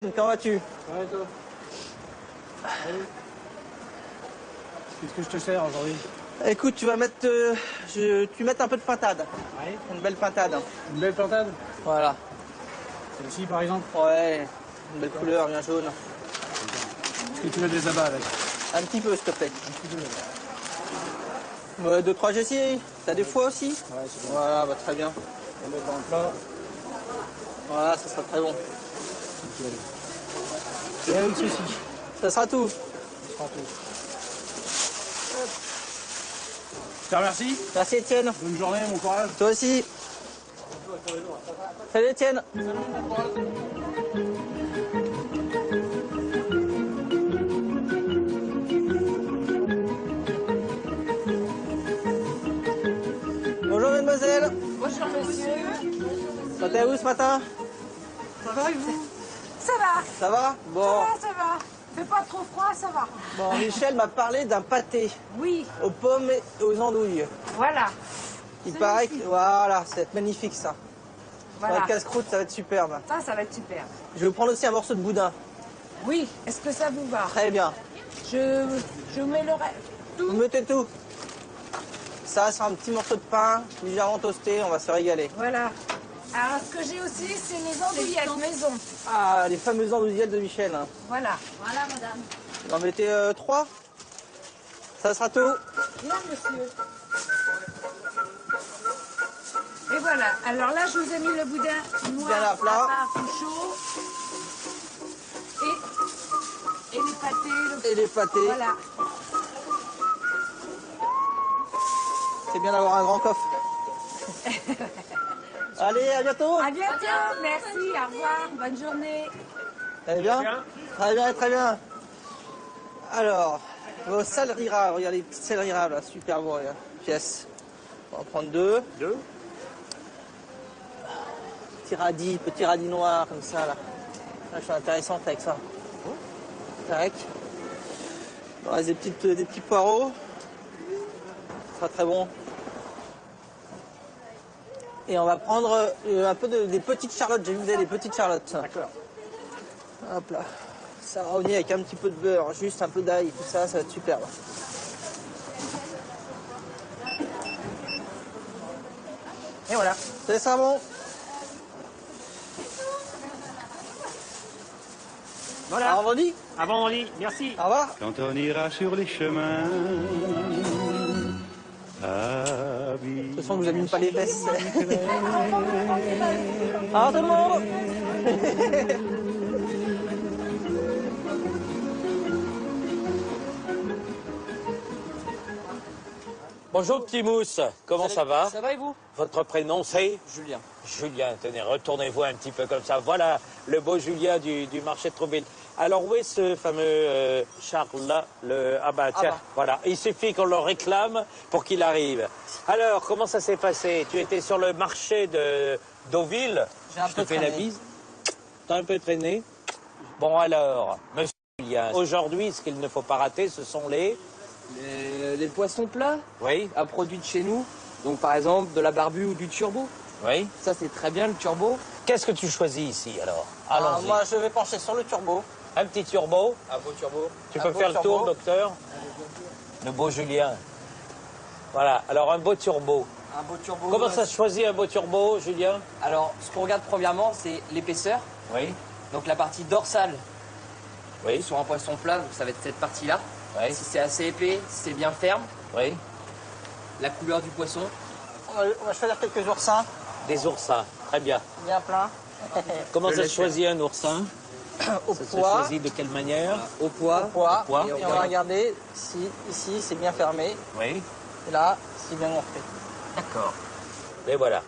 Comment vas-tu? Ouais, toi. Qu'est-ce que je te sers aujourd'hui? Écoute, tu vas mettre, tu mets un peu de pintade. Ouais. Une belle pintade. Une belle pintade? Voilà. Celle-ci, par exemple? Ouais, une belle couleur, bien jaune. Est-ce que tu mets des abats avec? Un petit peu, s'il te plaît. Un petit peu. Ouais, 2-3 GC. T'as des foies aussi? Ouais, c'est bon. Voilà, bah, très bien. On met dans le plat. Voilà, ça sera très bon. Et avec ceci. Ça sera tout. Ça sera tout. Je te remercie. Merci Étienne. Bonne journée, bon courage. Toi aussi. Salut Étienne. Bonjour mademoiselle. Bonjour monsieur. T'es où ce matin? Ça va et vous? Ça va. Ça va? Bon. Ça va. Fait pas trop froid, ça va. Bon, Michel m'a parlé d'un pâté Oui, aux pommes et aux andouilles. voilà. Il C'est paraît que... magnifique. Voilà, c'est magnifique ça. Voilà. Dans le casse-croûte, ça va être superbe. Ça va être super. Je vais vous prendre aussi un morceau de boudin. Oui, est-ce que ça vous va? Très bien. Je mets le reste. Vous mettez tout. Ça, c'est un petit morceau de pain, légèrement toasté, on va se régaler. Voilà. Alors, ce que j'ai aussi, c'est les andouillettes maison. Ah, les fameuses andouillettes de Michel. Hein. Voilà. Voilà, madame. Vous en mettez 3. Ça sera tout. Bien, monsieur. Et voilà. Alors là, je vous ai mis le boudin noir Bien à plat. part tout chaud. Et les pâtés. Et les pâtés. Voilà. C'est bien d'avoir un grand coffre. Allez, à bientôt. À bientôt. Merci. Au revoir. Bonne journée. Très bien. Très bien, très bien. Alors, vos céleri raves, regardez les petites céleri raves là, super beau, regarde. Pièce. On va en prendre 2. Petit radis noir comme ça là. Là, je suis intéressante avec ça. Tac. Il reste des petits poireaux. Ça sera très bon. Et on va prendre un peu des petites charlottes. J'ai vu des petites charlottes. D'accord. Hop là. Ça va revenir avec un petit peu de beurre, juste un peu d'ail, tout ça, ça va être superbe. Et voilà. C'est ça bon. Voilà. À vendredi. À vendredi. Merci. Au revoir. Quand on ira sur les chemins. De toute façon, je vous abîme pas les fesses. Alors tout le monde. Bonjour petit mousse, comment ça va? Ça va et vous? Votre prénom c'est? Julien. Julien, tenez, retournez-vous un petit peu comme ça. Voilà le beau Julien du marché de Trouville. Alors où est ce fameux Charles-là? Ah bah tiens, bah. voilà, il suffit qu'on le réclame pour qu'il arrive. Alors, comment ça s'est passé? Tu étais sur le marché de Deauville? J'ai un Je peu te fais la traîné. bise. T'as un peu traîné? Bon alors, monsieur Julien, aujourd'hui, ce qu'il ne faut pas rater, ce sont les... Les poissons plats Oui, à produits de chez nous. Donc par exemple de la barbue ou du turbo. oui. Ça c'est très bien le turbo. Qu'est-ce que tu choisis ici alors? Ah, Allons-y. moi, je vais pencher sur le turbo. Un petit turbo. Un beau turbo. Tu Un peux beau faire le turbo. tour, docteur? Le beau Julien. Voilà, alors un beau turbo. Un beau turbo. Comment ça se choisit un beau turbo, Julien? Alors ce qu'on regarde premièrement c'est l'épaisseur. Oui, Donc la partie dorsale oui, sur un poisson plat, donc ça va être cette partie-là. oui, Si c'est assez épais, si c'est bien ferme. oui. La couleur du poisson. On va choisir quelques oursins, Des oursins, très bien. bien pleins. Comment Je ça se laisse choisit un oursin? Au Ça se poids. choisit de quelle manière? Au poids. Poids. Poids. Et on va regarder si ici c'est bien fermé. Oui, Et là, c'est bien gonflé. d'accord. Et voilà.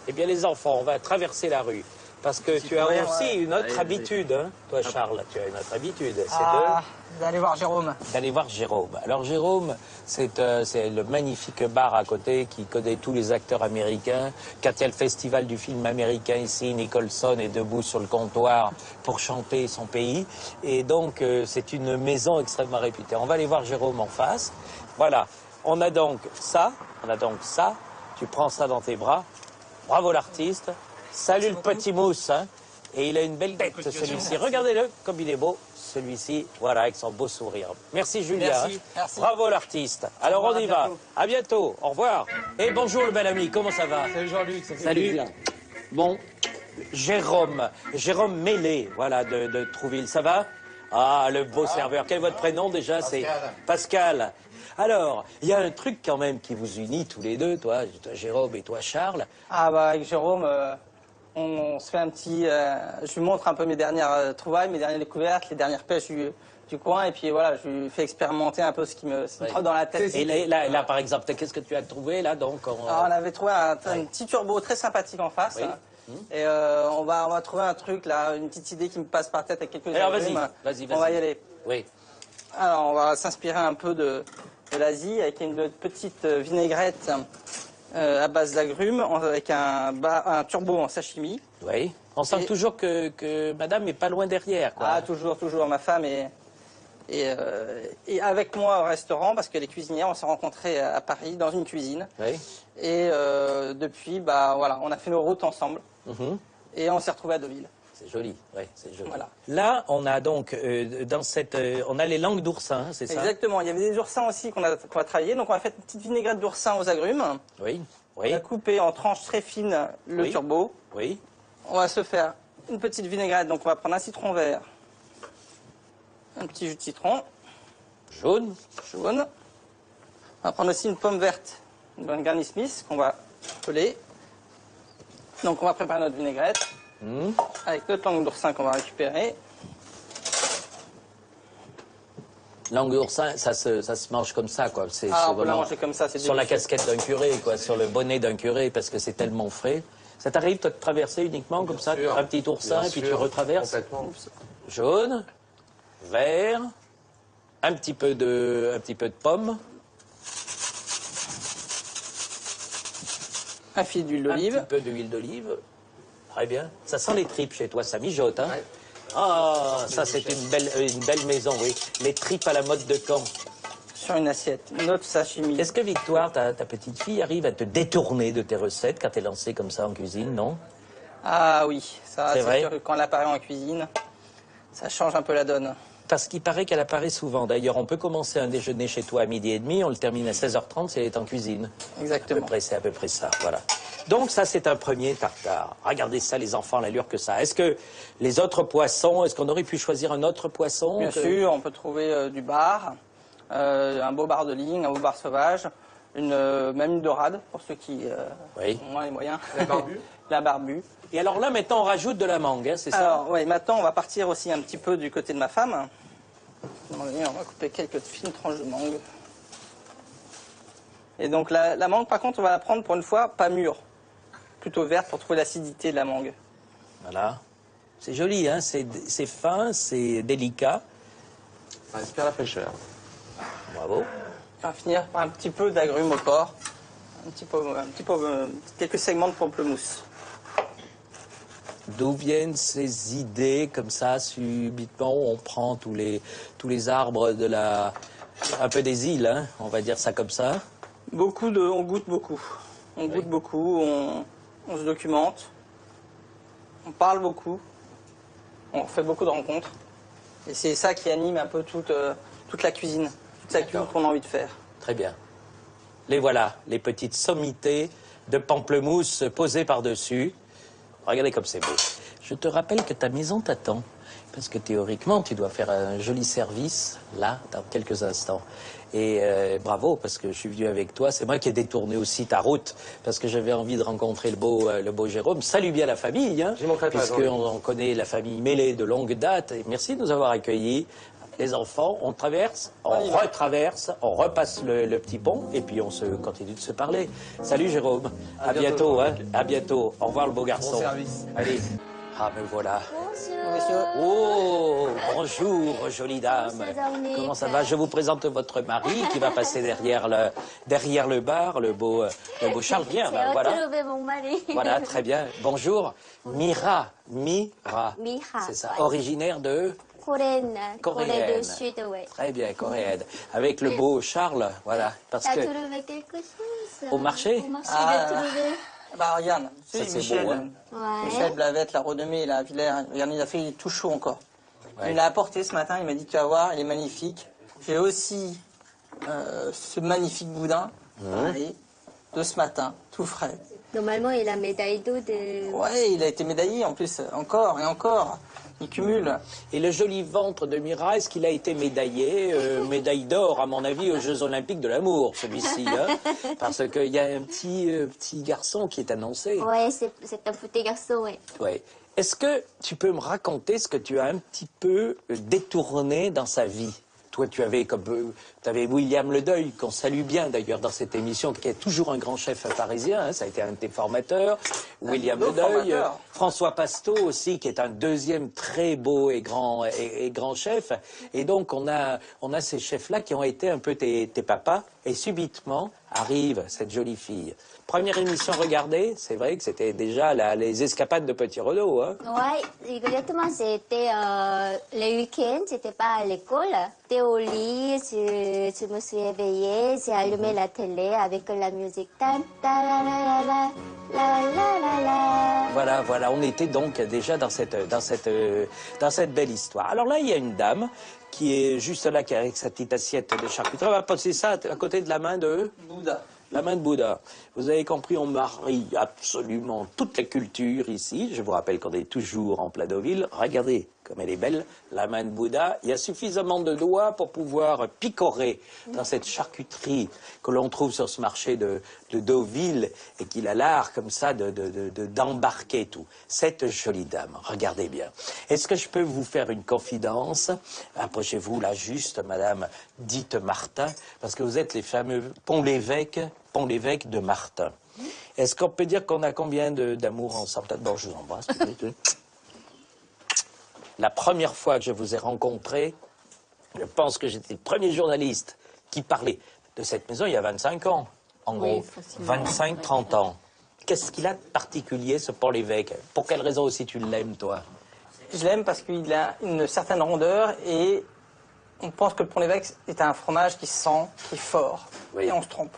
Eh bien les enfants, on va traverser la rue. Parce que tu as courir, aussi ouais. une autre Allez, habitude, hein, toi Charles, tu as une autre habitude, c'est Ah, d'aller voir Jérôme. d'aller voir Jérôme. Alors Jérôme, c'est le magnifique bar à côté qui connaît tous les acteurs américains. Quand il y a le festival du film américain ici, Nicholson est debout sur le comptoir pour chanter son pays. Et donc c'est une maison extrêmement réputée. On va aller voir Jérôme en face. Voilà, on a donc ça, tu prends ça dans tes bras. Bravo l'artiste. Salut le petit mousse, hein. Et il a une belle tête, celui-ci. Regardez-le, comme il est beau, celui-ci. Voilà, avec son beau sourire. Merci, Julia. Merci, merci. Bravo, l'artiste. Alors, on y va. À bientôt. Au revoir. Et bonjour, le bel ami. Comment ça va? Salut Jean-Luc, ça fait Salut. plaisir. Bon, Jérôme Mélé, voilà, de Trouville. Ça va? Ah, le beau serveur. Quel est votre prénom déjà? C'est Pascal. Alors, il y a un truc quand même qui vous unit tous les deux, toi Jérôme et toi Charles. Ah bah avec Jérôme, on se fait un petit... je lui montre un peu mes dernières trouvailles, mes dernières découvertes, les dernières pêches du coin. Et puis voilà, je lui fais expérimenter un peu ce qui me trotte dans la tête. Et là, par exemple, qu'est-ce que tu as trouvé là donc Alors, on avait trouvé un petit turbo très sympathique en face. Oui. Et on va trouver un truc là, une petite idée qui me passe par tête avec quelques Alors agrumes. vas-y. On va y aller. Oui. Alors on va s'inspirer un peu de l'Asie avec une petite vinaigrette à base d'agrumes avec un turbo en sashimi. Oui. On sent toujours que madame est pas loin derrière, quoi. Ah toujours, ma femme et avec moi au restaurant parce qu'elle est cuisinière. On s'est rencontrés à Paris dans une cuisine. Oui. Et depuis, bah voilà, on a fait nos routes ensemble. Et on s'est retrouvés à Deauville. C'est joli, oui, c'est joli. Voilà. Là, on a donc, on a les langues d'oursin, c'est ça? Exactement, il y avait des oursins aussi qu'on va travailler. Donc on va faire une petite vinaigrette d'oursin aux agrumes. Oui, On oui, va couper en tranches très fines le Oui. turbo. oui. On va se faire une petite vinaigrette. Donc on va prendre un citron vert, un petit jus de citron Jaune. jaune. On va prendre aussi une pomme verte, une bonne Granny Smith qu'on va peler. Donc on va préparer notre vinaigrette avec notre langue d'oursin qu'on va récupérer. Langue d'oursin, ça se mange comme ça, quoi. C'est Ah, on peut la vraiment manger comme ça, c'est sur la délicieux. casquette d'un curé, quoi, sur le bonnet d'un curé, parce que c'est tellement frais. Ça t'arrive, toi, de traverser uniquement comme ça, sûr. un petit oursin, Bien et puis tu sûr, retraverses? complètement. Jaune, vert, un petit peu de pomme, Un fil d'huile un d'olive. petit peu d'huile d'olive. Très bien. Ça sent les tripes chez toi, ça mijote, hein? Ouais. Ah, ça c'est une belle maison, oui. Les tripes à la mode de Caen. Sur une assiette, notre sashimi. Est-ce que Victoire, ta petite fille, arrive à te détourner de tes recettes quand elle est lancée comme ça en cuisine, non? Ah oui, ça C'est c'est vrai sûr que quand elle apparaît en cuisine, ça change un peu la donne. Parce qu'il paraît qu'elle apparaît souvent. D'ailleurs, on peut commencer un déjeuner chez toi à 12h30, on le termine à 16h30 si elle est en cuisine. Exactement. C'est à peu près ça, voilà. Donc ça, c'est un premier tartare. Regardez ça, les enfants, l'allure que ça a. Est-ce que les autres poissons, est-ce qu'on aurait pu choisir un autre poisson? Bien sûr, on peut trouver du bar, un beau bar de ligne, un beau bar sauvage, même une dorade, pour ceux qui Oui. ont moins les moyens. La barbue. La barbue. Et alors là, maintenant, on rajoute de la mangue, hein, c'est ça? Alors, oui, maintenant, on va partir aussi un petit peu du côté de ma femme. On va couper quelques fines tranches de mangue. Et donc, la mangue, par contre, on va la prendre pour une fois pas mûre, plutôt verte pour trouver l'acidité de la mangue. Voilà. C'est joli, hein, c'est fin, c'est délicat. Ça inspire la fraîcheur. Bravo. On va finir par un petit peu d'agrumes au porc, quelques segments de pamplemousse. D'où viennent ces idées comme ça, subitement, où on prend tous les arbres de un peu des îles, hein, on va dire ça comme ça? On goûte beaucoup. On goûte beaucoup, on se documente, on parle beaucoup, on fait beaucoup de rencontres. Et c'est ça qui anime un peu toute la cuisine, toute la cuisine qu'on a envie de faire. Très bien. Les voilà, les petites sommités de pamplemousse posées par-dessus. Regardez comme c'est beau. Je te rappelle que ta maison t'attend. Parce que théoriquement, tu dois faire un joli service, là, dans quelques instants. Et bravo, parce que je suis venu avec toi. C'est moi qui ai détourné aussi ta route, parce que j'avais envie de rencontrer le beau Jérôme. Salut bien la famille, hein, J'y manquerai pas, puisqu'on connaît la famille Mélé de longue date. Et merci de nous avoir accueillis. Les enfants, on traverse, on retraverse, on repasse le petit pont, et puis on continue de se parler. Salut Jérôme, à bientôt, hein, à bientôt. Au revoir le beau garçon. Bon service. Allez. Ah, me voilà. Monsieur. Oh, bonjour, jolie dame. Comment ça va? Je vous présente votre mari qui va passer derrière le bar, le beau Charles. Bien, ben, voilà. trouvé mon mari. Voilà, très bien. Bonjour, Mira. Mira. C'est ça, originaire de... Coréenne. Corée Coréenne. du Sud, oui. Très bien, coréenne. Avec le beau Charles, voilà. Parce T'as que trouvé quelque chose Au marché Au marché, Ah. j'ai trouvé. Bah regarde, Ça, c'est c'est Michel. beau, hein. Ouais. Michel Blavette, la Rodemée, la Villers. Regarde, il a fait tout chaud encore. Ouais. Il l'a apporté ce matin, il m'a dit tu vas voir, il est magnifique. J'ai aussi ce magnifique boudin allez, de ce matin, tout frais. Normalement, il a médaille d'eau de... Ouais, il a été médaillé en plus, encore et encore. Il cumule. Et le joli ventre de Mira, est-ce qu'il a été médaillé médaille d'or, à mon avis, aux Jeux Olympiques de l'amour, celui-ci. Hein, parce qu'il y a un petit garçon qui est annoncé. Ouais, c'est un petit garçon, ouais. Ouais. Est-ce que tu peux me raconter ce que tu as un petit peu détourné dans sa vie? Toi, tu avais William Ledeuil, qu'on salue bien d'ailleurs dans cette émission, qui est toujours un grand chef parisien, hein, ça a été un de tes formateurs. William Ledeuil, François Pasteau aussi, qui est un deuxième très beau et grand chef. Et donc, on a ces chefs-là qui ont été un peu tes papas. Et subitement, arrive cette jolie fille. Première émission regardée, c'est vrai que c'était déjà les escapades de Petit Renaud. Hein. Ouais, exactement. C'était le week-end, c'était pas à l'école. J'étais au lit, je me suis éveillée, j'ai allumé la télé avec la musique. Tan, ta, la, la, la, la, la, la, la. Voilà, on était donc déjà dans cette belle histoire. Alors là, il y a une dame qui est juste là, qui avec sa petite assiette de charcuterie. On va poser ça à côté de la main de Bouddha. La main de Bouddha. Vous avez compris, on marie absolument toute la culture ici. Je vous rappelle qu'on est toujours en plein Deauville. Regardez comme elle est belle, la main de Bouddha. Il y a suffisamment de doigts pour pouvoir picorer dans cette charcuterie que l'on trouve sur ce marché de Deauville et qu'il a l'art comme ça d'embarquer tout. Cette jolie dame, regardez bien. Est-ce que je peux vous faire une confidence? Approchez-vous là juste, madame Dite Martin, parce que vous êtes les fameux Pont-l'Évêque de Martin. Est-ce qu'on peut dire qu'on a combien d'amour ensemble? D'abord, je vous embrasse. La première fois que je vous ai rencontré, je pense que j'étais le premier journaliste qui parlait de cette maison il y a 25 ans, en gros. 25-30 ans. Qu'est-ce qu'il a de particulier, ce Pont-l'Évêque? Pour quelle raison aussi tu l'aimes, toi? Je l'aime parce qu'il a une certaine rondeur et on pense que le Pont-l'Évêque est un fromage qui sent, qui est fort. Oui. Et on se trompe.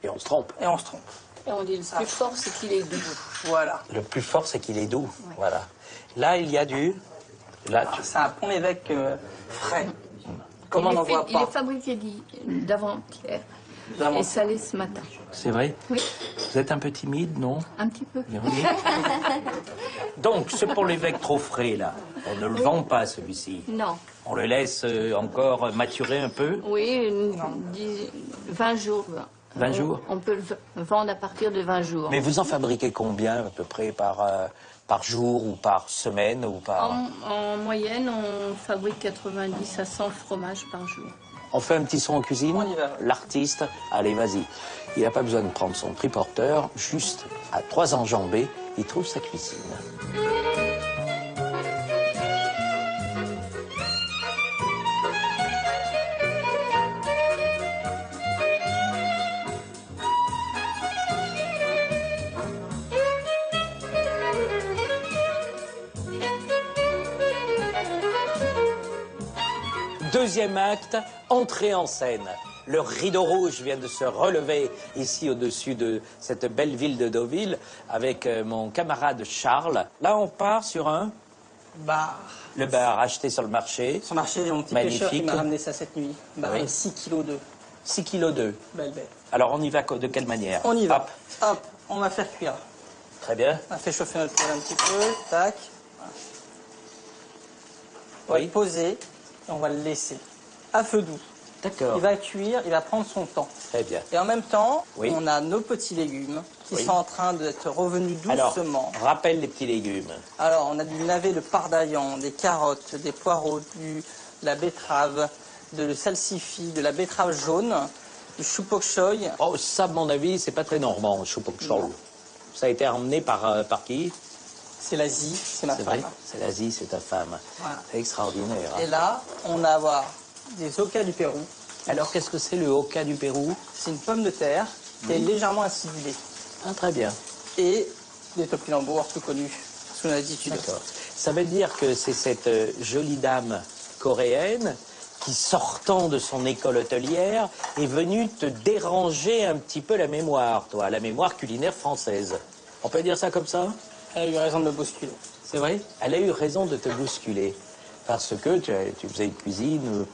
Et on se trompe. Et on se trompe. Et on dit le plus fort, c'est qu'il est doux. Voilà. Le plus fort, c'est qu'il est doux. Ouais. Voilà. Là, il y a du... Là, C'est un Pont-l'Évêque frais. Comme on n'en voit Il est pas. fabriqué d'avant-hier D'avant. et salé ce matin. C'est vrai? Oui, Vous êtes un peu timide, non? un petit peu. Oui. Donc, ce Pont-l'Évêque trop frais, là, on ne le vend pas, celui-ci. Non. On le laisse encore maturer un peu? Oui, 20 jours. 20 jours? On peut le vendre à partir de 20 jours. Mais vous en fabriquez combien, à peu près, par jour ou par semaine ou par... En moyenne, on fabrique 90 à 100 fromages par jour. On fait un petit son en cuisine? On y va. L'artiste, allez, vas-y. Il n'a pas besoin de prendre son triporteur, juste à 3 enjambées, il trouve sa cuisine. Deuxième acte, entrée en scène. Le rideau rouge vient de se relever ici au-dessus de cette belle ville de Deauville avec mon camarade Charles. Là, on part sur un... Bar. Le bar acheté sur le marché. Sur le marché, j'ai mon petit Magnifique. pêcheur qui m'a ramené ça cette nuit. Bar Oui. 6 kg 2. 6 kg 2. Belle, belle. Alors, on y va de quelle manière? On y va. Hop. Hop, on va faire cuire. Très bien. On a fait chauffer notre poêle un petit peu. Tac. On va Oui. le poser et on va le laisser à feu doux. D'accord. Il va cuire, il va prendre son temps. Très bien. Et en même temps, Oui. on a nos petits légumes qui Oui. sont en train d'être revenus Alors, doucement. rappelle les petits légumes. Alors, on a du navet de pardaillan, des carottes, des poireaux, de la betterave, de salsifis, de la betterave jaune, du chou pok choy. Oh, ça, à mon avis, c'est pas très normand, le chou pok choy. Ça a été emmené par qui? C'est l'Asie, c'est ma C'est femme. vrai? C'est l'Asie, c'est ta femme. Voilà. C'est extraordinaire. Hein. Et là, on va avoir des okas du Pérou. Alors, qu'est-ce que c'est le oka du Pérou? C'est une pomme de terre qui est légèrement acidulée. Ah, très bien. Et des topinambours plus connus, sous l'attitude. D'accord. Ça veut dire que c'est cette jolie dame coréenne qui, sortant de son école hôtelière, est venue te déranger un petit peu la mémoire, toi, la mémoire culinaire française. On peut dire ça comme ça? Elle a eu raison de me bousculer. C'est vrai? Elle a eu raison de te bousculer. Parce que tu faisais une cuisine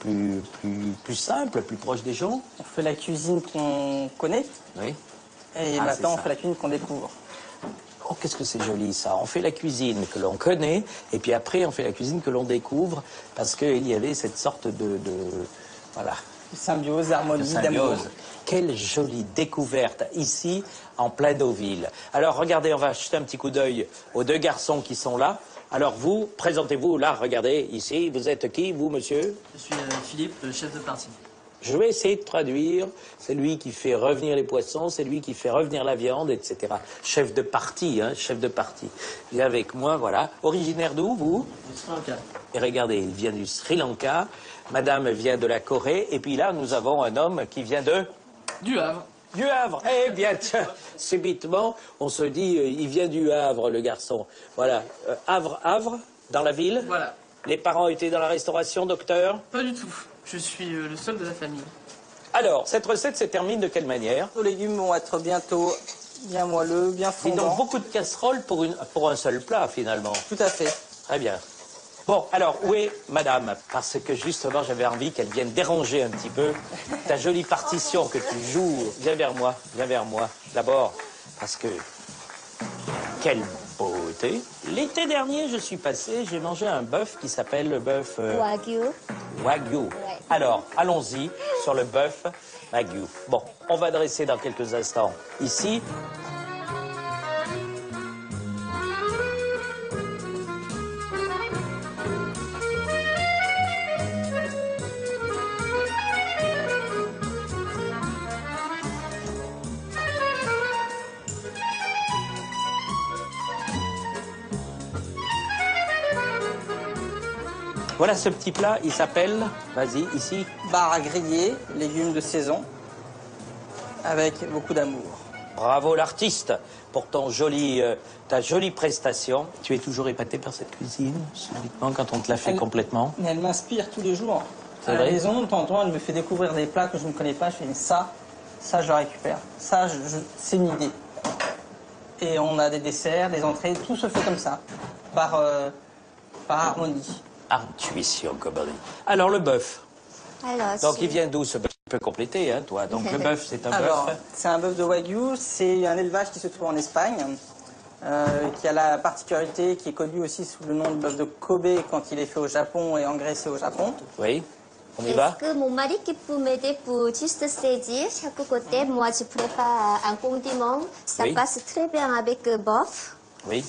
plus simple, plus proche des gens. On fait la cuisine qu'on connaît. Oui. Et Ah, maintenant, c'est on ça. fait la cuisine qu'on découvre. Oh, qu'est-ce que c'est joli ça. On fait la cuisine que l'on connaît, et puis après on fait la cuisine que l'on découvre, parce qu'il y avait cette sorte voilà, Symbiose, de harmonie, d'amour. symbiose. Quelle jolie découverte ici, en plein Deauville. Alors regardez, on va jeter un petit coup d'œil aux deux garçons qui sont là. Alors vous, présentez-vous là, regardez, ici, vous êtes qui, vous, monsieur? Je suis Philippe, le chef de partie. Je vais essayer de traduire. C'est lui qui fait revenir les poissons, c'est lui qui fait revenir la viande, etc. Chef de partie, hein, chef de partie. Viens avec moi, voilà. Originaire d'où, vous? Du Sri Lanka. Et regardez, il vient du Sri Lanka, madame vient de la Corée, et puis là, nous avons un homme qui vient de... Du Havre. Du Havre. Eh bien, tiens, subitement, on se dit, il vient du Havre, le garçon. Voilà. Havre, dans la ville. Voilà. Les parents étaient dans la restauration, docteur? Pas du tout. Je suis le seul de la famille. Alors, cette recette se termine de quelle manière? Les légumes vont être bientôt bien moelleux, bien Dis donc, fondants. beaucoup de casseroles pour un seul plat, finalement. Tout à fait. Très bien. Bon, alors, où est madame? Parce que justement, j'avais envie qu'elle vienne déranger un petit peu ta jolie partition que tu joues. Viens vers moi, d'abord. Parce que, quelle beauté. L'été dernier, je suis passé, j'ai mangé un bœuf qui s'appelle le bœuf... Wagyu. Wagyu. Alors, allons-y sur le bœuf Wagyu. Bon, on va dresser dans quelques instants ici. Voilà ce petit plat, il s'appelle, vas-y, ici. Bar à griller, légumes de saison, avec beaucoup d'amour. Bravo l'artiste pour ta jolie prestation. Tu es toujours épaté par cette cuisine, subitement, quand on te la fait complètement. Mais elle m'inspire tous les jours. C'est À la vrai maison, de temps en temps, elle me fait découvrir des plats que je ne connais pas. Je fais ça je le récupère. Ça, c'est une idée. Et on a des desserts, des entrées, tout se fait comme ça, par harmonie. Intuition, Cobry. Alors le bœuf. Alors, Donc il vient d'où ce bœuf? Tu peux compléter, hein, toi. Donc le bœuf, c'est un Alors, bœuf. c'est un bœuf de Wagyu. C'est un élevage qui se trouve en Espagne, qui a la particularité, qui est connu aussi sous le nom de bœuf de Kobe quand il est fait au Japon et engraissé au Japon. Oui, on y va? est-ce que mon mari qui peut m'aider pour juste saisir chaque côté? Moi, je prépare un condiment. Ça Oui. passe très bien avec le bœuf. Oui.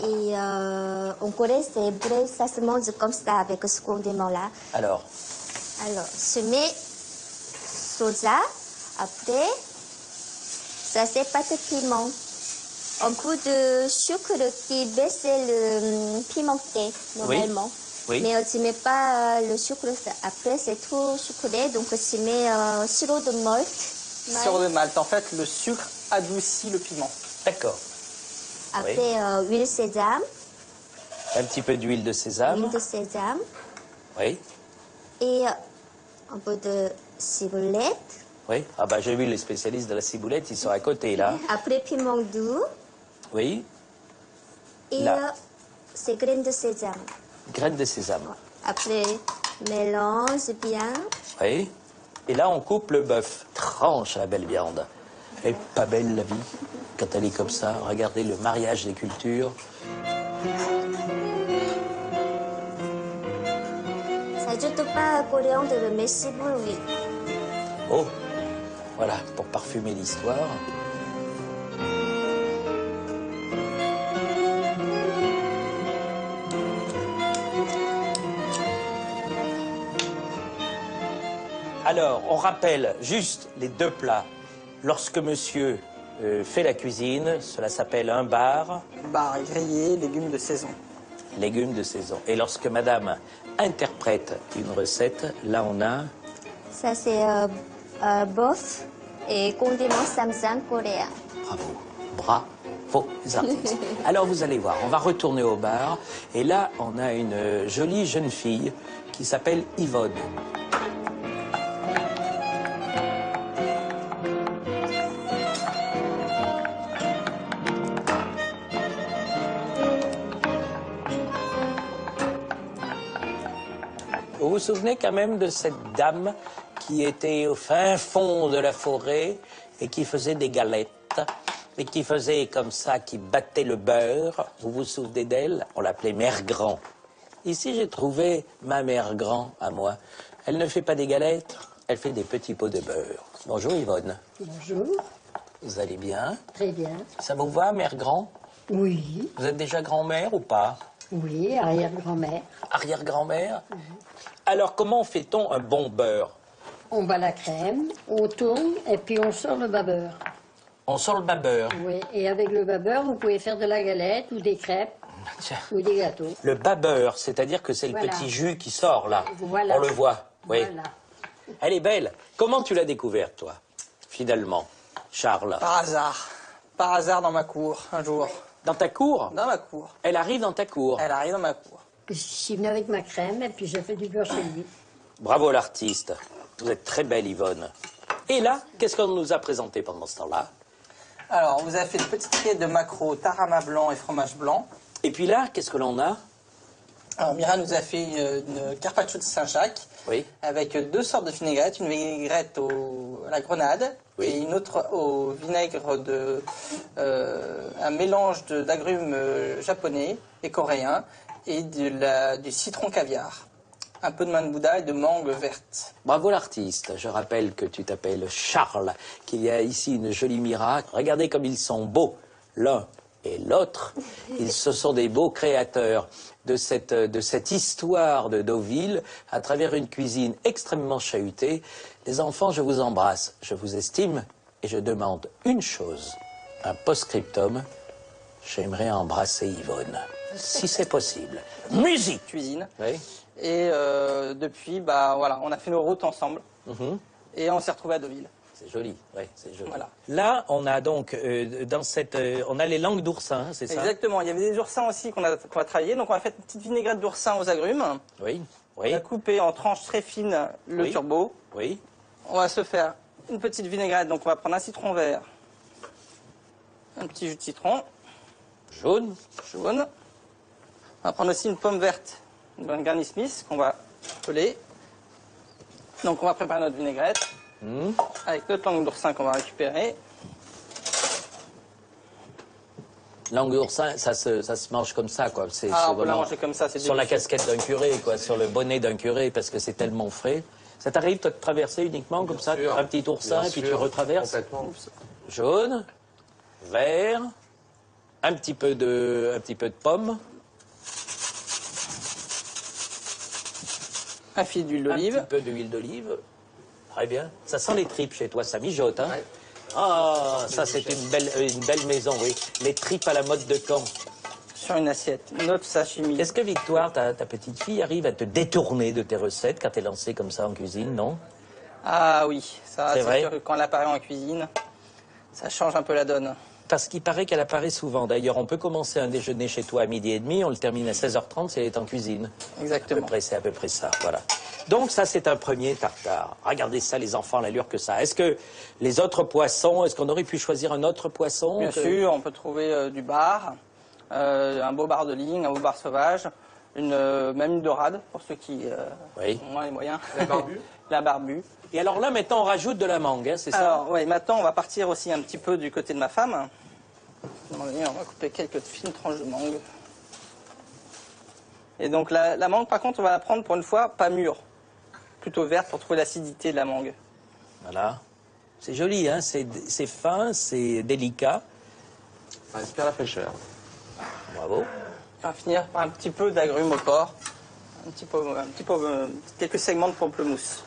Et en Corée, c'est vrai, ça se mange comme ça avec ce condiment-là. Alors, Je mets soja. Après, ça c'est pâte piment. Un peu de sucre qui baisse le pimenté, normalement. Oui. Mais je ne mets pas le sucre. Après, c'est trop sucré, donc je mets sirop de malt. Sirop de malt. En fait, le sucre adoucit le piment. d'accord. Après, huile sésame. Un petit peu d'huile de sésame. Huile de sésame. Oui. Et un peu de ciboulette. Oui. Ah bah j'ai vu les spécialistes de la ciboulette, ils sont à côté là. Après, piment doux. Oui. Et Là. c'est graines de sésame. Graines de sésame. Après, mélange bien. Oui. Et là on coupe le bœuf. Tranche la belle viande. Elle est pas belle la vie quand elle est comme ça. Regardez le mariage des cultures. Ça n'ajoute pas coriandre, mais ciboule, oui. Oh, voilà, pour parfumer l'histoire. Alors, on rappelle juste les deux plats. Lorsque monsieur fait la cuisine, cela s'appelle un bar, Bar grillé, légumes de saison. légumes de saison. Et lorsque madame interprète une recette, là on a... Ça, c'est bœuf et condiment samsang coréen. Bravo, bravo les artistes. Alors vous allez voir, on va retourner au bar et là on a une jolie jeune fille qui s'appelle Yvonne. Vous vous souvenez quand même de cette dame qui était au fin fond de la forêt et qui faisait des galettes et qui faisait comme ça, qui battait le beurre. Vous vous souvenez d'elle? On l'appelait Mère Grand. Ici, j'ai trouvé ma Mère Grand à moi. Elle ne fait pas des galettes, elle fait des petits pots de beurre. Bonjour Yvonne. Bonjour. Vous allez bien? Très bien. Ça vous va, Mère Grand? Oui. Vous êtes déjà grand-mère ou pas? Oui, arrière-grand-mère. Arrière-grand-mère? Alors, comment fait-on un bon beurre? On bat la crème, on tourne et puis on sort le babeur. On sort le babeur. Oui, et avec le babeur, vous pouvez faire de la galette ou des crêpes Tiens. ou des gâteaux. Le babeur, c'est-à-dire que c'est le Voilà. petit jus qui sort là. Voilà. On le voit. Oui. Voilà. Elle est belle. Comment tu l'as découverte, toi, finalement, Charles? Par hasard. Par hasard dans ma cour, un jour. Dans ta cour? Dans ma cour. Elle arrive dans ta cour. Elle arrive dans ma cour. Je suis venue avec ma crème et puis j'ai fait du beurre chez lui. Bravo l'artiste. Vous êtes très belle, Yvonne. Et là, qu'est-ce qu'on nous a présenté pendant ce temps-là? Alors, on vous a fait une petite rillette de maquereau, tarama blanc et fromage blanc. Et puis là, qu'est-ce que l'on a? Alors, Mira nous a fait une carpaccio de Saint-Jacques. Oui. Avec 2 sortes de vinaigrettes. Une vinaigrette à la grenade. Oui. Et une autre au vinaigre de... un mélange d'agrumes japonais et coréens. Et du citron caviar. Un peu de manbouda et de mangue verte. Bravo l'artiste. Je rappelle que tu t'appelles Charles, qu'il y a ici une jolie miracle. Regardez comme ils sont beaux, l'un et l'autre. Ce sont des beaux créateurs de cette histoire de Deauville à travers une cuisine extrêmement chahutée. Les enfants, je vous embrasse, je vous estime et je demande une chose, un post-scriptum. J'aimerais embrasser Yvonne, si c'est possible. Musique! Cuisine. Oui. Et depuis, bah voilà, on a fait nos routes ensemble. Et on s'est retrouvés à Deauville. C'est joli, oui, c'est joli. Voilà. Là, on a donc, on a les langues d'oursin, c'est ça? Exactement. Il y avait des oursins aussi qu'on a travaillé. Donc on a fait une petite vinaigrette d'oursin aux agrumes. Oui, On oui, a coupé en tranches très fines le Oui. turbo. oui. On va se faire une petite vinaigrette. Donc on va prendre un citron vert, un petit jus de citron Jaune. jaune. On va prendre aussi une pomme verte, une Granny Smith qu'on va peler. Donc on va préparer notre vinaigrette avec notre langue d'oursin qu'on va récupérer. Langue d'oursin, ça se mange comme ça, quoi. C'est Ah, c'est on peut la vraiment manger comme ça, c'est sur la délicieux. casquette d'un curé, quoi, sur le bonnet d'un curé, parce que c'est tellement frais. Ça t'arrive, toi, de traverser uniquement comme ça, sûr. un petit oursin, Bien et puis sûr, tu retraverses? complètement. Jaune, vert, un petit peu de pomme, Un fil d'huile un d'olive. petit peu d'huile d'olive. Très bien. Ça sent les tripes chez toi, ça mijote, hein? Ouais. Ah, ça c'est une belle maison, oui. Les tripes à la mode de Caen. Sur une assiette, notre sashimi. Est-ce que Victoire, ta petite fille, arrive à te détourner de tes recettes quand t'es lancée comme ça en cuisine, non? Ah oui, ça C'est c'est vrai sûr que quand elle apparaît en cuisine, ça change un peu la donne. Parce qu'il paraît qu'elle apparaît souvent. D'ailleurs, on peut commencer un déjeuner chez toi à 12h30, on le termine à 16h30 si elle est en cuisine. Exactement. C'est à peu près ça, voilà. Donc ça, c'est un premier tartare. Regardez ça, les enfants, l'allure que ça a. Est-ce que les autres poissons, est-ce qu'on aurait pu choisir un autre poisson? Bien sûr, on peut trouver du bar, un beau bar de ligne, un beau bar sauvage, même une dorade, pour ceux qui Oui. ont les moyens. La barbue. La barbue. Et alors là, maintenant, on rajoute de la mangue, hein, c'est ça? Alors, oui, maintenant, on va partir aussi un petit peu du côté de ma femme. On va couper quelques fines tranches de mangue. Et donc, la mangue, par contre, on va la prendre pour une fois pas mûre. Plutôt verte pour trouver l'acidité de la mangue. Voilà. C'est joli, hein, c'est fin, c'est délicat. Ça inspire la fraîcheur. Bravo. On va finir par un petit peu d'agrumes au porc. Quelques segments de pamplemousse.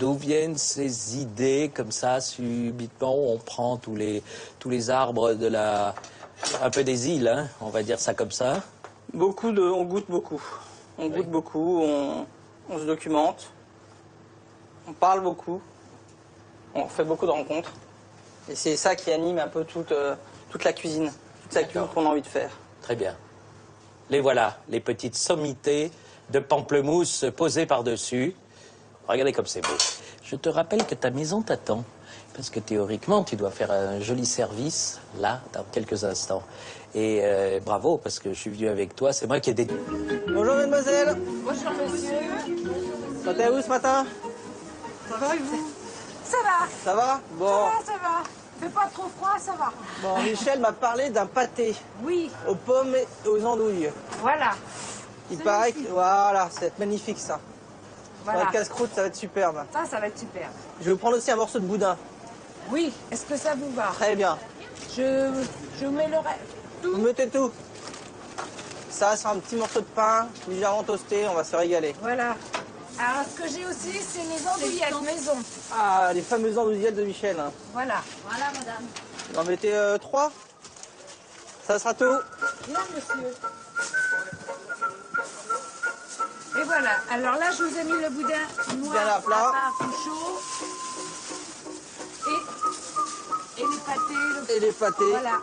D'où viennent ces idées comme ça, subitement, où on prend tous les arbres de un peu des îles, hein, on va dire ça comme ça? On goûte beaucoup. On goûte beaucoup, on se documente, on parle beaucoup, on fait beaucoup de rencontres. Et c'est ça qui anime un peu toute la cuisine, toute la cuisine qu'on a envie de faire. Très bien. Les voilà, les petites sommités de pamplemousse posées par-dessus. Regardez comme c'est beau. Je te rappelle que ta maison t'attend. Parce que théoriquement, tu dois faire un joli service, là, dans quelques instants. Et bravo, parce que je suis venu avec toi. C'est moi qui ai des... Bonjour mademoiselle. Bonjour monsieur. T'es où ce matin? Ça va et vous? Ça va. Ça va? Bon. Ça va. Fait pas trop froid, ça va. Bon, Michel m'a parlé d'un pâté. Oui. Aux pommes et aux andouilles. Voilà. Il paraît que... Voilà, c'est magnifique ça. Voilà. Pour le casse-croûte, ça va être superbe. Ça va être super. Je vais vous prendre aussi un morceau de boudin. Oui. Est-ce que ça vous va? Très bien. Je mets le reste. Vous mettez tout. Ça, c'est un petit morceau de pain, légèrement toasté, on va se régaler. Voilà. Alors, ce que j'ai aussi, c'est les andouillettes maison. Ah, les fameuses andouillettes de Michel. Hein. Voilà. Voilà, madame. Vous en mettez 3. Ça sera tout. Bien, monsieur. Et voilà. Alors là, je vous ai mis le boudin noir Bien à plat. tout chaud. Et les pâtés. Et les pâtés. Voilà.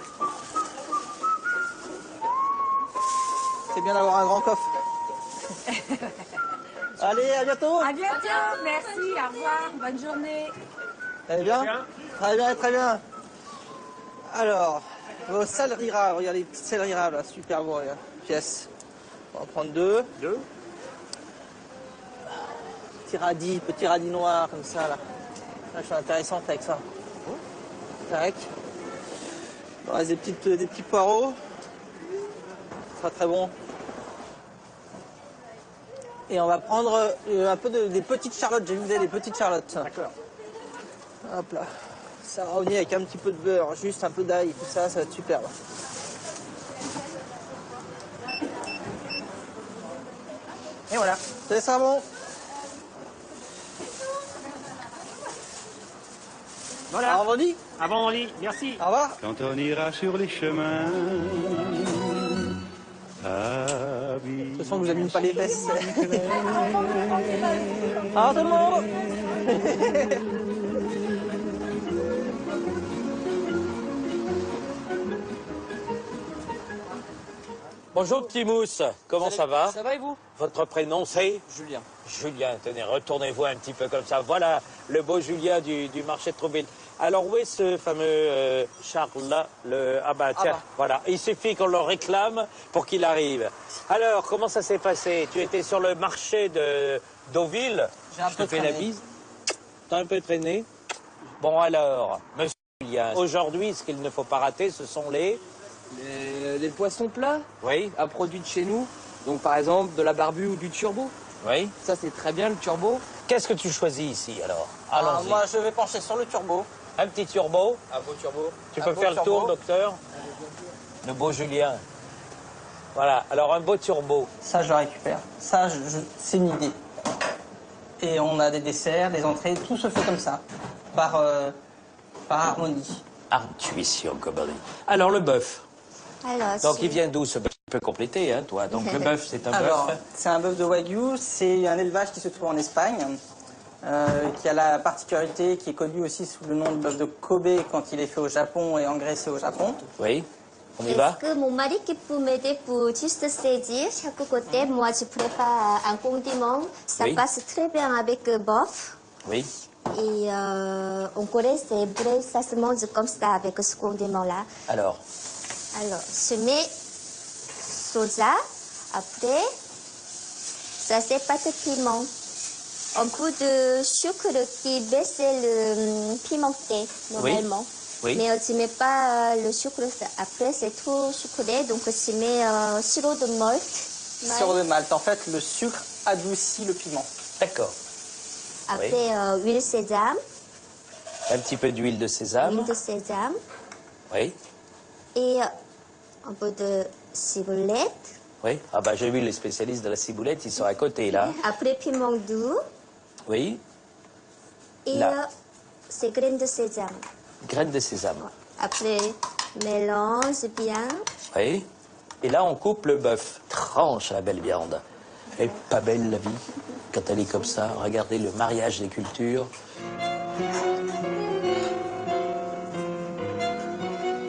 C'est bien d'avoir un grand coffre. Allez, à bientôt. À bientôt. Merci. Au revoir. Bonne journée. Allez bien? Très bien, très bien. Alors, vos céleri raves, regardez les petites céleri raves là, super bon, regarde. Pièce. On va en prendre 2. Petit radis noir comme ça là. Là, je suis intéressante avec ça. Tac. Il reste des petits poireaux. Ça sera très bon. Et on va prendre un peu des petites charlottes. J'ai vu que vous avez des petites charlottes. D'accord. Hop là. Ça va revenir avec un petit peu de beurre, juste un peu d'ail et tout ça, ça va être superbe. Et voilà. C'est ça bon. Voilà. À vendredi. À vendredi. Merci. Au revoir. Quand on ira sur les chemins. De toute façon, je vous abîme pas les fesses. Ah, tout le monde. Bonjour petit mousse, comment ça va? Ça va et vous? Votre prénom c'est? Julien. Julien, tenez, retournez-vous un petit peu comme ça. Voilà le beau Julien du marché de Trouville. Alors où est ce fameux Charles-là? Ah bah tiens, voilà. Il suffit qu'on le réclame pour qu'il arrive. Alors, comment ça s'est passé? Tu étais sur le marché de Deauville. Je te fais la bise. T'as un peu traîné. Bon alors, monsieur Julien, aujourd'hui, ce qu'il ne faut pas rater, ce sont les... Les poissons plats, Oui, à produits de chez nous. Donc par exemple de la barbue ou du turbo. oui. Ça c'est très bien le turbo. Qu'est-ce que tu choisis ici alors? Ah, Allons-y. moi, je vais pencher sur le turbo. Un petit turbo. Un beau turbo. Tu Un peux beau faire le turbo. tour, docteur? Le beau Julien. Voilà, alors un beau turbo. Ça, je récupère. Ça, c'est une idée. Et on a des desserts, des entrées, tout se fait comme ça, par harmonie. Intuition, Cobry. Alors le bœuf. Alors, Donc il vient d'où ce bœuf? Tu peux compléter, hein, toi. Donc le bœuf, c'est un Alors, bœuf. c'est un bœuf de Wagyu, c'est un élevage qui se trouve en Espagne, qui a la particularité, qui est connu aussi sous le nom de bœuf de Kobe quand il est fait au Japon et engraissé au Japon. Oui, on y va? est-ce que mon mari qui peut m'aider pour juste saisir chaque côté? Moi, je prépare un condiment. Ça Oui. passe très bien avec bœuf. Oui. Et en Corée, c'est vrai, ça se mange comme ça avec ce condiment-là. Alors, Alors, je mets soja. Après, ça c'est pâte piment. Un peu de sucre qui baisse le pimenté, normalement. Oui. Mais je ne mets pas le sucre. Après, c'est trop sucré, donc je mets sirop de malt. Sirop de malt, en fait, le sucre adoucit le piment. d'accord. Après, huile sésame. Un petit peu d'huile de sésame. Huile de sésame. Oui, Et un peu de ciboulette. oui. Ah bah j'ai vu les spécialistes de la ciboulette, ils sont à côté là. Après, piment doux. Oui, Et Là. c'est graines de sésame. graines de sésame. Après, mélange bien. Oui. Et là, on coupe le bœuf. Tranche la belle viande. Elle est pas belle la vie quand elle est comme ça. Regardez le mariage des cultures.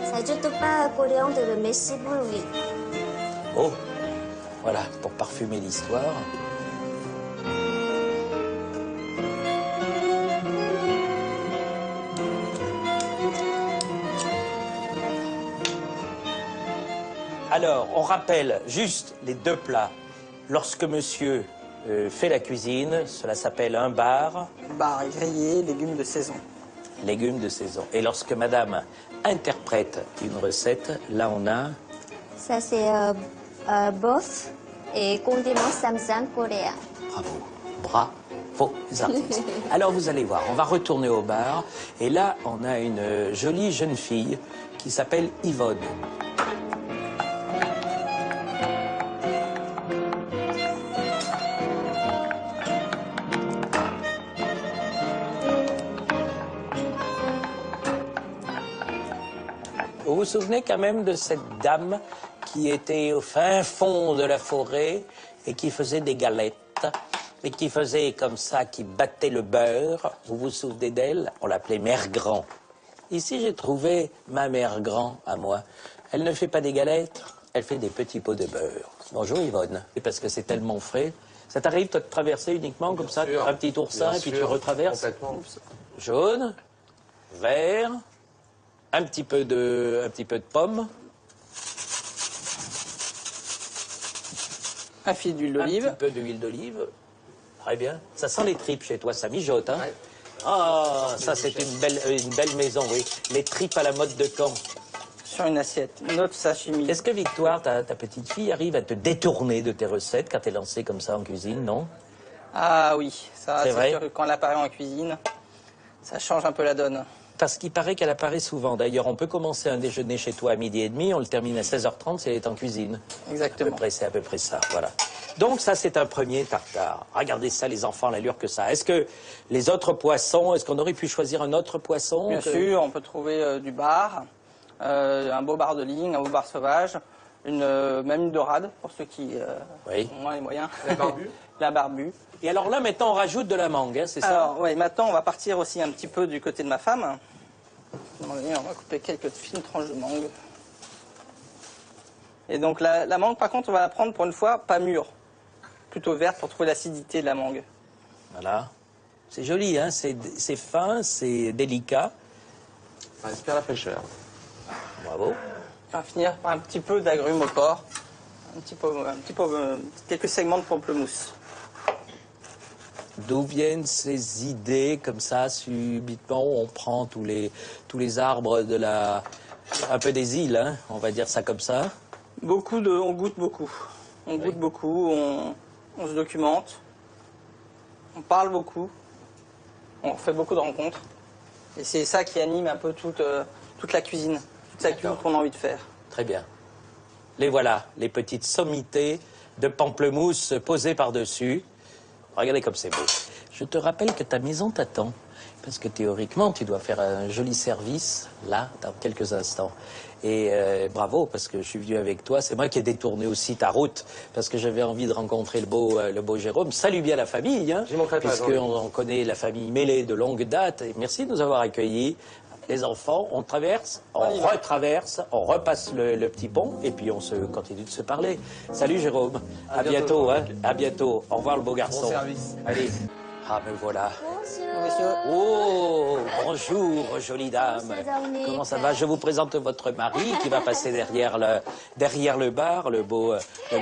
Ça n'ajoute pas coriandre, mais ciboule, oui. Oh, voilà, pour parfumer l'histoire. Alors, on rappelle juste les deux plats. Lorsque monsieur fait la cuisine, cela s'appelle un bar. Bar grillé, légumes de saison. Légumes de saison. Et lorsque madame interprète une recette, là on a... Ça, c'est bof et condiment Samsung coréen. Bravo, bravo les artistes. Alors vous allez voir, on va retourner au bar. Et là, on a une jolie jeune fille qui s'appelle Yvonne. Vous vous souvenez quand même de cette dame qui était au fin fond de la forêt et qui faisait des galettes et qui faisait comme ça, qui battait le beurre. Vous vous souvenez d'elle? On l'appelait Mère Grand. Ici, j'ai trouvé ma Mère Grand à moi. Elle ne fait pas des galettes, elle fait des petits pots de beurre. Bonjour Yvonne. Et parce que c'est tellement frais. Ça t'arrive de traverser uniquement comme ça, un petit oursin, et puis tu retraverses? Complètement. Jaune, vert, un petit peu de pomme. Un fil d'huile d'olive. Un petit peu d'huile d'olive. Très bien. Ça sent les tripes chez toi, ça mijote, hein? Ah, ça c'est une belle maison, oui. Les tripes à la mode de Caen. Sur une assiette, notre sashimi. Est-ce que Victoire, ta petite fille, arrive à te détourner de tes recettes quand elle est lancée comme ça en cuisine, non? Ah oui, ça C'est c'est vrai sûr que quand elle apparaît en cuisine, ça change un peu la donne. Parce qu'il paraît qu'elle apparaît souvent. D'ailleurs, on peut commencer un déjeuner chez toi à 12h30, on le termine à 16h30 si elle est en cuisine. Exactement. C'est à peu près ça, voilà. Donc ça, c'est un premier tartare. Regardez ça, les enfants, l'allure que ça a. Est-ce que les autres poissons, est-ce qu'on aurait pu choisir un autre poisson? Bien sûr, on peut trouver du bar, un beau bar de ligne, un beau bar sauvage, même une dorade, pour ceux qui ont moins les moyens. La barbue. La barbue. Et alors là, maintenant, on rajoute de la mangue, hein, c'est ça? Alors, oui, maintenant, on va partir aussi un petit peu du côté de ma femme. On va couper quelques fines tranches de mangue. Et donc, la mangue, par contre, on va la prendre pour une fois pas mûre. Plutôt verte pour trouver l'acidité de la mangue. Voilà. C'est joli, hein? C'est fin, c'est délicat. Ça inspire la fraîcheur. Bravo. On va finir par un petit peu d'agrumes au porc. Quelques segments de pamplemousse. D'où viennent ces idées comme ça, subitement, on prend tous les arbres de un peu des îles, hein, on va dire ça comme ça? On goûte beaucoup. On goûte beaucoup, on se documente, on parle beaucoup, on fait beaucoup de rencontres. Et c'est ça qui anime un peu toute la cuisine, toute la cuisine qu'on a envie de faire. Très bien. Les voilà, les petites sommités de pamplemousse posées par-dessus. Regardez comme c'est beau. Je te rappelle que ta maison t'attend. Parce que théoriquement, tu dois faire un joli service, là, dans quelques instants. Et bravo, parce que je suis venu avec toi. C'est moi qui ai détourné aussi ta route, parce que j'avais envie de rencontrer le beau Jérôme. Salut bien la famille, hein, puisqu'on connaît la famille Mêlée de longue date. Et merci de nous avoir accueillis. Les enfants, on traverse, on retraverse, on repasse le petit pont, et puis on continue de se parler. Salut Jérôme, à bientôt, hein, à bientôt. Au revoir le beau garçon. Bon service. Allez. Ah, me voilà. Bonjour. Oh, bonjour, jolie dame. Comment ça va? Je vous présente votre mari qui va passer derrière le bar, le beau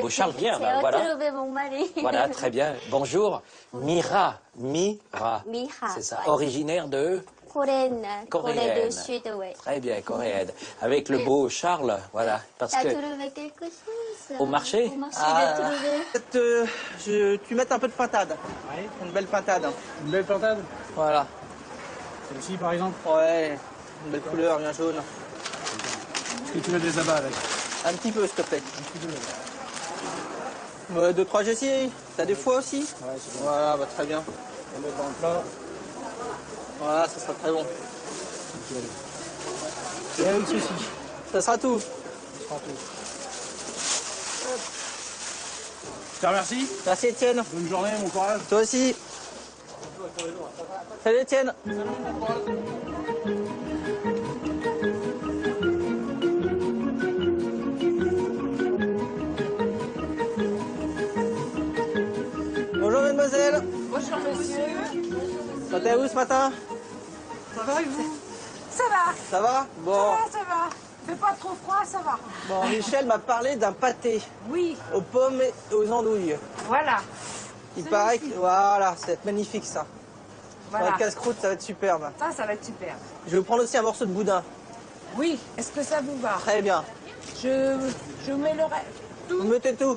Charles. Viens, là, voilà. mon mari. Voilà, très bien. Bonjour, Mira. Mira. C'est ça, originaire de... Coréenne. Corée Coréenne. du Sud, oui. Très bien, coréenne. Avec le beau Charles, voilà. Parce T'as que... trouvé quelque chose? Au marché? Au marché, Ah, j'ai trouvé. tu mets un peu de pintade. Oui. Une belle pintade. Une belle plantade. Voilà. Celle-ci, par exemple. Ouais, une belle couleur, bien jaune. Est-ce que tu veux des abats avec? Un petit peu, s'il te plaît. 2-3 GCI. T'as des foies aussi? Ouais, c'est bon. Voilà, bah, très bien. On met dans le plat. Voilà, ça sera très bon. Et avec ceci. Ça sera tout. Ce sera tout. Je te remercie. Merci Étienne. Bonne journée, bon courage. Toi aussi. Salut Étienne. Bonjour mademoiselle. Bonjour monsieur. Ça t'es où ce matin? Ça va et vous? Ça va. Ça va? Bon. Ça va. Fait pas trop froid, ça va. Bon, Michel m'a parlé d'un pâté Oui, aux pommes et aux andouilles. voilà. Il paraît que... Voilà, c'est magnifique ça. Sur Voilà. la casse-croûte, ça va être superbe. Ça va être super. Je vais vous prendre aussi un morceau de boudin. Oui, est-ce que ça vous va? Très bien. Je mets le reste. Vous mettez tout.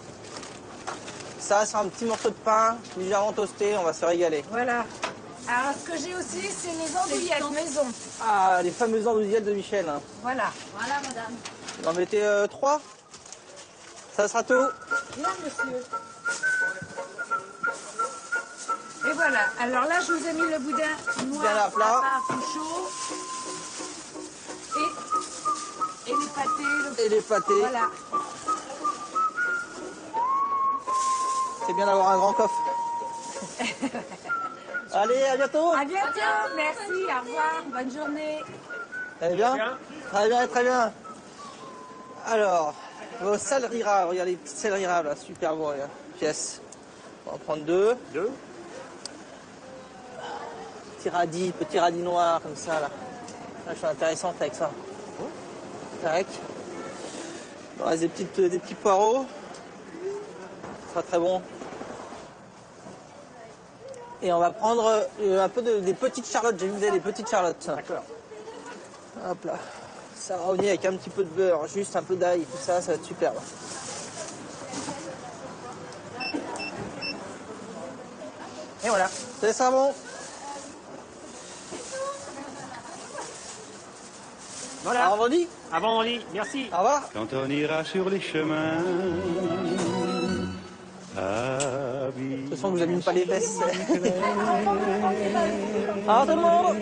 Ça, c'est un petit morceau de pain, légèrement toasté, on va se régaler. Voilà. Alors, ce que j'ai aussi, c'est les andouillettes maison. Ah, les fameuses andouillettes de Michel. Hein. Voilà. Voilà, madame. Vous en mettez 3. Ça sera tout. Bien, monsieur. Et voilà. Alors là, je vous ai mis le boudin noir Bien à plat. tout chaud. Et les pâtés. Et les pâtés. Voilà. C'est bien d'avoir un grand coffre. Allez, à bientôt. À bientôt. Merci. Au revoir. Bonne journée. Allez bien. Très bien, très bien. Alors, vos céleri raves, regardez les petites céleri raves là, super bon, regarde. Pièce. On va en prendre 2. Petit radis noir comme ça là. Là, je suis intéressante avec ça. Tac. Il reste des petits poireaux. Ça sera très bon. Et on va prendre un peu des petites charlottes. J'ai vu que vous avez des petites charlottes. D'accord. Hop là. Ça va revenir avec un petit peu de beurre, juste un peu d'ail, tout ça, ça va être superbe. Et voilà. C'est ça bon. Voilà. À vendredi. À vendredi. Merci. Au revoir. Quand on ira sur les chemins. De toute façon, je vous abîme pas les fesses. Ah, tout le monde.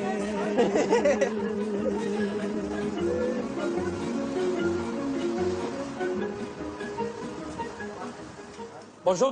Bonjour.